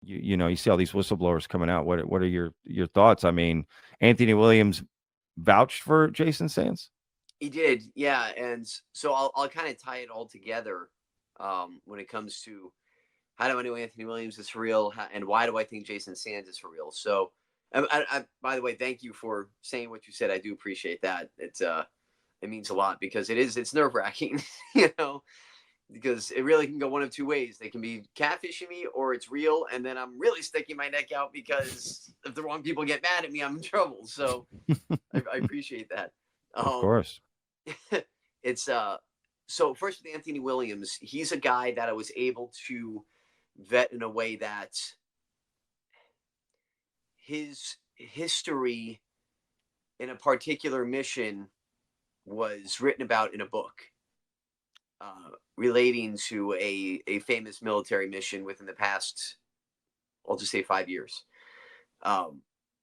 You see all these whistleblowers coming out. What are your thoughts? I mean, Anthony Williams vouched for Jason Sands. He did, yeah. And so I'll kind of tie it all together when it comes to how do I know Anthony Williams is for real, and why do I think Jason Sands is for real. So, by the way, thank you for saying what you said. I do appreciate that. It means a lot because it's nerve wracking, you know, because it really can go one of two ways. They can be catfishing me, or it's real, and then I'm really sticking my neck out because if the wrong people get mad at me, I'm in trouble. So I appreciate that. Of Um, course. it's so first with Anthony Williams, he's a guy that I was able to vet in a way that his history in a particular mission was written about in a book relating to a famous military mission within the past, I'll just say 5 years. Um,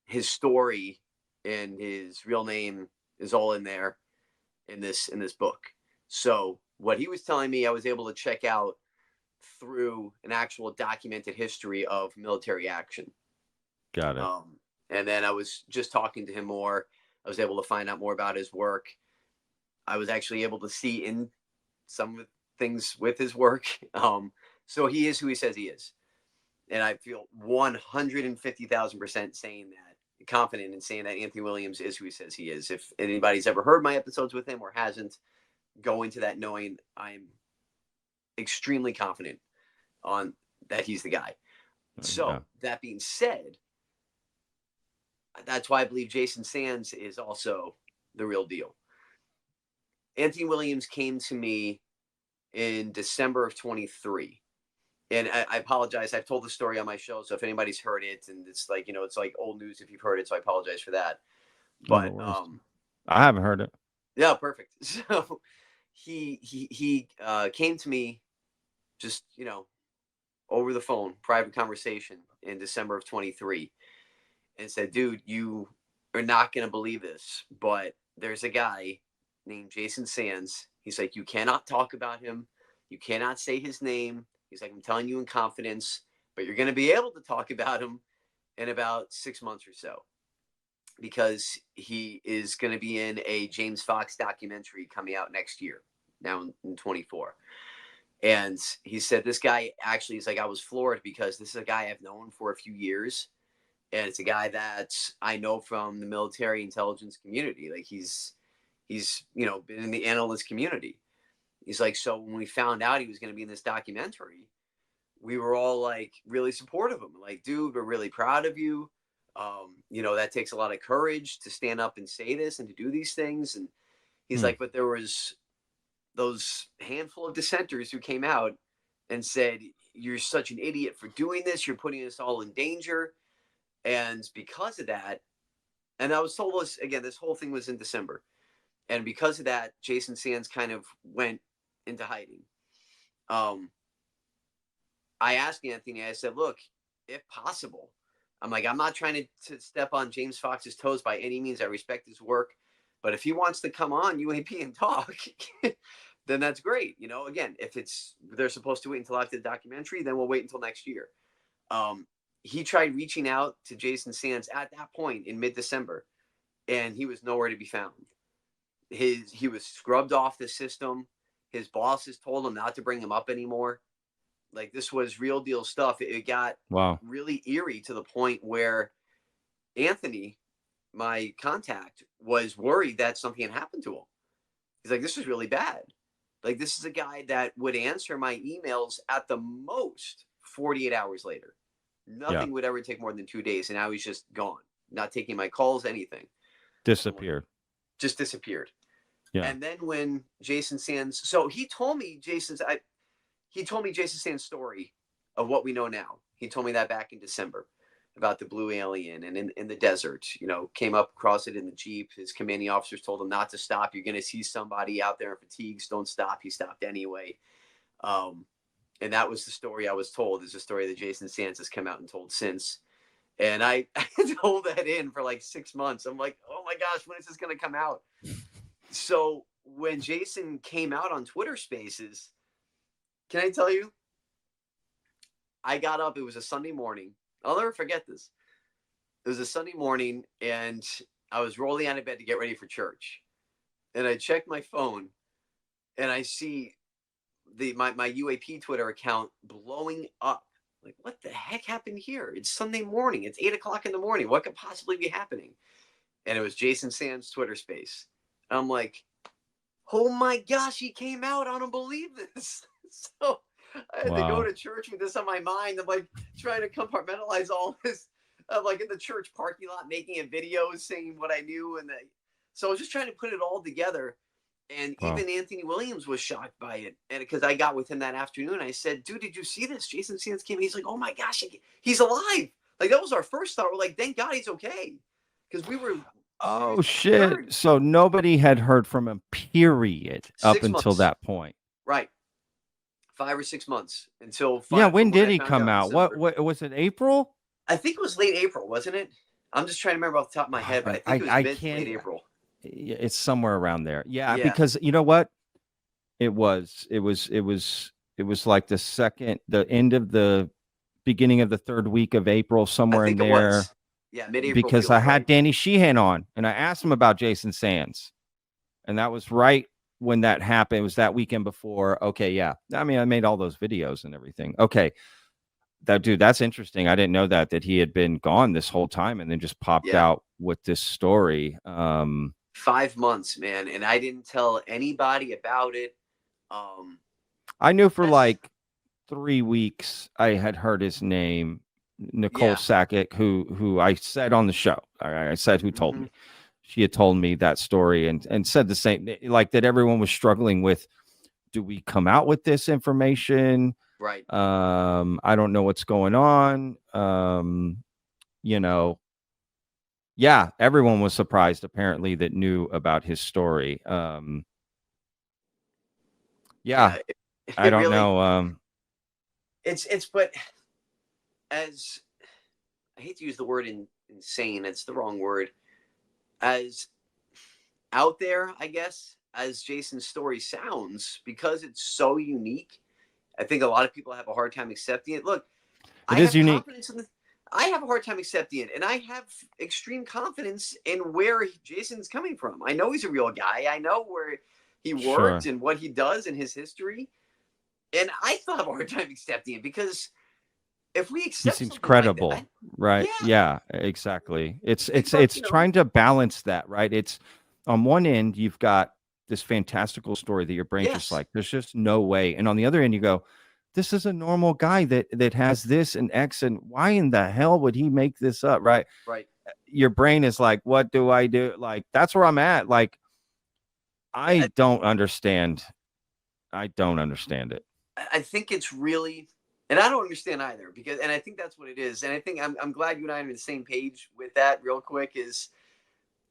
his story and his real name is all in there in this book. So what he was telling me, I was able to check out through an actual documented history of military action. Got it. Um, and then I was just talking to him more. I was able to find out more about his work. I was actually able to see in some things with his work. So he is who he says he is. And I feel 150,000% saying that, confident in saying that Anthony Williams is who he says he is. If anybody's ever heard my episodes with him or hasn't, go into that knowing I'm extremely confident on that he's the guy. Yeah. So that being said, that's why I believe Jason Sands is also the real deal. Anthony Williams came to me in December of 23. And I apologize. I've told the story on my show. So if anybody's heard it, and it's like, it's like old news if you've heard it. So I apologize for that. Oh, no But worries. I haven't heard it. yeah, perfect. So he came to me just, over the phone, private conversation in December of 23, and said, dude, you are not going to believe this, but there's a guy named Jason Sands. He's like, you cannot talk about him. You cannot say his name. He's like, I'm telling you in confidence, but you're going to be able to talk about him in about 6 months or so because he is going to be in a James Fox documentary coming out next year, now in 24. And he said, this guy actually is like, I was floored because this is a guy I've known for a few years. And it's a guy that I know from the military intelligence community. Like he's been in the analyst community. He's like, so when we found out he was going to be in this documentary, we were all like really supportive of him. Like, dude, we're really proud of you. That takes a lot of courage to stand up and say this and to do these things. And he's Hmm. like, but there was those handful of dissenters who came out and said, you're such an idiot for doing this. You're putting us all in danger. And because of that, and I was told this again, this whole thing was in December. And because of that, Jason Sands kind of went into hiding. Um, I asked Anthony, I said, look, if possible, I'm like, I'm not trying to step on James Fox's toes by any means. I respect his work. But if he wants to come on UAP and talk, then that's great. Again, if they're supposed to wait until after the documentary, then we'll wait until next year. He tried reaching out to Jason Sands at that point in mid-December, and he was nowhere to be found. He was scrubbed off the system. His bosses told him not to bring him up anymore. Like this was real deal stuff. It got Wow. really eerie to the point where Anthony, my contact, was worried that something had happened to him. He's like, this is really bad. Like this is a guy that would answer my emails at the most 48 hours later. Yeah. Nothing would ever take more than 2 days, and now he's just gone, not taking my calls, anything. I'm like, Disappeared. just disappeared. Yeah. And then when Jason Sands, so he told me Jason Sands' story of what we know now. He told me that back in December about the blue alien and in the desert, came up across it in the Jeep. His commanding officers told him not to stop. You're going to see somebody out there in fatigues. Don't stop. He stopped anyway. And that was the story I was told, is a story that Jason Sands has come out and told since. And I told that in for like 6 months. I'm like, oh my gosh, when is this going to come out? So when Jason came out on Twitter Spaces, can I tell you? I got up. It was a Sunday morning. I'll never forget this. It was a Sunday morning, and I was rolling out of bed to get ready for church. And I checked my phone, and I see my UAP Twitter account blowing up. Like, what the heck happened here? It's Sunday morning. It's 8 o'clock in the morning. What could possibly be happening? And it was Jason Sands' Twitter space. And I'm like, oh my gosh, he came out. I don't believe this. So I had to go Wow. to church with this on my mind. I'm like trying to compartmentalize all this. I'm like in the church parking lot making a video saying what I knew. So I was just trying to put it all together. And Wow. even Anthony Williams was shocked by it. And because I got with him that afternoon, I said, dude, did you see this? Jason Sands came. He's like, oh my gosh, he's alive. Like, that was our first thought. We're like, thank God he's okay. Because we were Oh seriously shit. concerned. So nobody had heard from him, period, up Six until months. that point. Right. 5 or 6 months until Yeah, from when when did I he found come out in out? What December. what was it, April? I think it was late April, wasn't it? I'm just trying to remember off the top of my head, but I think it was I mid to late can't. April. It's somewhere around there. Yeah, Yeah. because you know what? It was like the end of the beginning of the third week of April, I somewhere in think it there. was. Yeah, mid April Because I feels had right. Danny Sheehan on and I asked him about Jason Sands. And that was right when that happened. It was that weekend before. Okay, yeah. I mean, I made all those videos and everything. Okay. That's interesting. I didn't know that he had been gone this whole time and then just popped Yeah. out with this story. 5 months, man. And I didn't tell anybody about it. I knew for That's like 3 weeks I had heard his name, Nicole yeah. Sackett, who I said on the show. I said who told Mm-hmm. me. She had told me that story and said the same, like that everyone was struggling with, do we come out with this information? Right. I don't know what's going on. You know, yeah, everyone was surprised apparently that knew about his story. Yeah, Yeah. I It don't really know. but as I hate to use the word insane, it's the wrong word. As out there, I guess, as Jason's story sounds, because it's so unique, I think a lot of people have a hard time accepting it. Look, It I is have unique. confidence in the. I have a hard time accepting it, and I have extreme confidence in where Jason's coming from. I know he's a real guy. I know where he worked Sure. and what he does in his history, and I still have a hard time accepting it because if we He accept seems something like that, credible, right? yeah, Yeah, exactly. like from It's trying to balance that, right? It's on one end you've got this fantastical story that your brain's just yes, like, there's just no way. And on the other end you go, this is a normal guy that has this and X, and why in the hell would he make this up, right? right. Your brain is like, what do I do? Like that's where I'm at. Like I I, don't understand. I don't understand it. I think it's really, and I don't understand either because, and I think that's what it is. And I think I'm glad you and I are on the same page with that. Real quick is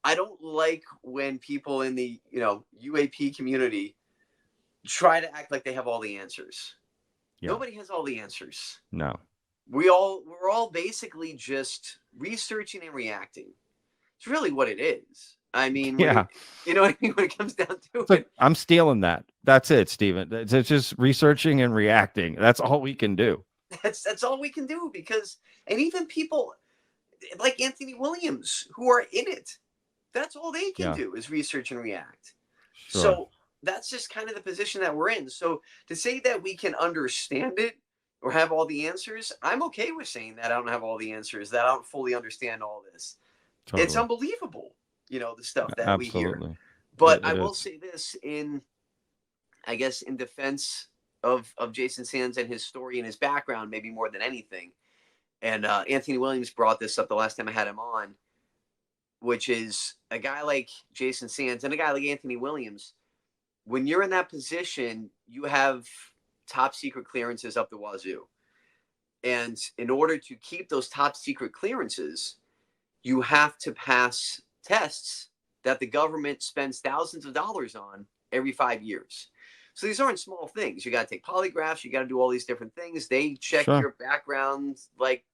I don't like when people in the UAP community try to act like they have all the answers. Yeah. Nobody has all the answers. No. We're all basically just researching and reacting. It's really what it is. I mean, Yeah. you know what I mean when it comes down to So it. I'm stealing that. That's it, Steven. It's just researching and reacting. That's all we can do. That's all we can do because, and even people like Anthony Williams who are in it, that's all they can Yeah, do is research and react. sure. So that's just kind of the position that we're in. So to say that we can understand it or have all the answers, I'm okay with saying that I don't have all the answers, that I don't fully understand all this. It's Totally. unbelievable, the stuff that we hear. Absolutely. But I It will is. say this I guess, in defense of Jason Sands and his story and his background, maybe more than anything. And Anthony Williams brought this up the last time I had him on, which is a guy like Jason Sands and a guy like Anthony Williams. When you're in that position, you have top secret clearances up the wazoo. And in order to keep those top secret clearances, you have to pass tests that the government spends thousands of dollars on every 5 years. So these aren't small things. You got to take polygraphs. You got to do all these different things. They check Sure. your background like,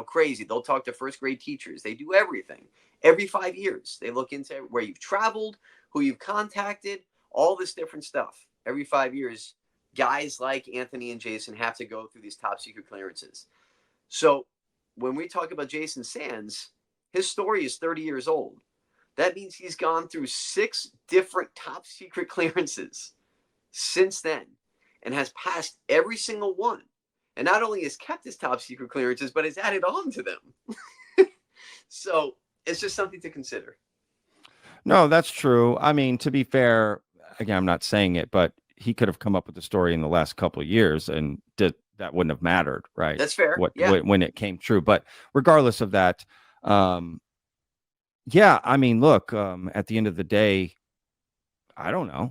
crazy. They'll talk to first grade teachers. They do everything. Every 5 years, they look into where you've traveled, who you've contacted, all this different stuff. Every 5 years, guys like Anthony and Jason have to go through these top secret clearances. So when we talk about Jason Sands, his story is 30 years old. That means he's gone through 6 different top secret clearances since then and has passed every single one. And not only has kept his top secret clearances, but has added on to them. So it's just something to consider. No, that's true. I mean, to be fair, again, I'm not saying it, but he could have come up with the story in the last couple of years and that wouldn't have mattered, right? That's fair. When it came true. But regardless of that, yeah, I mean, look, at the end of the day, I don't know.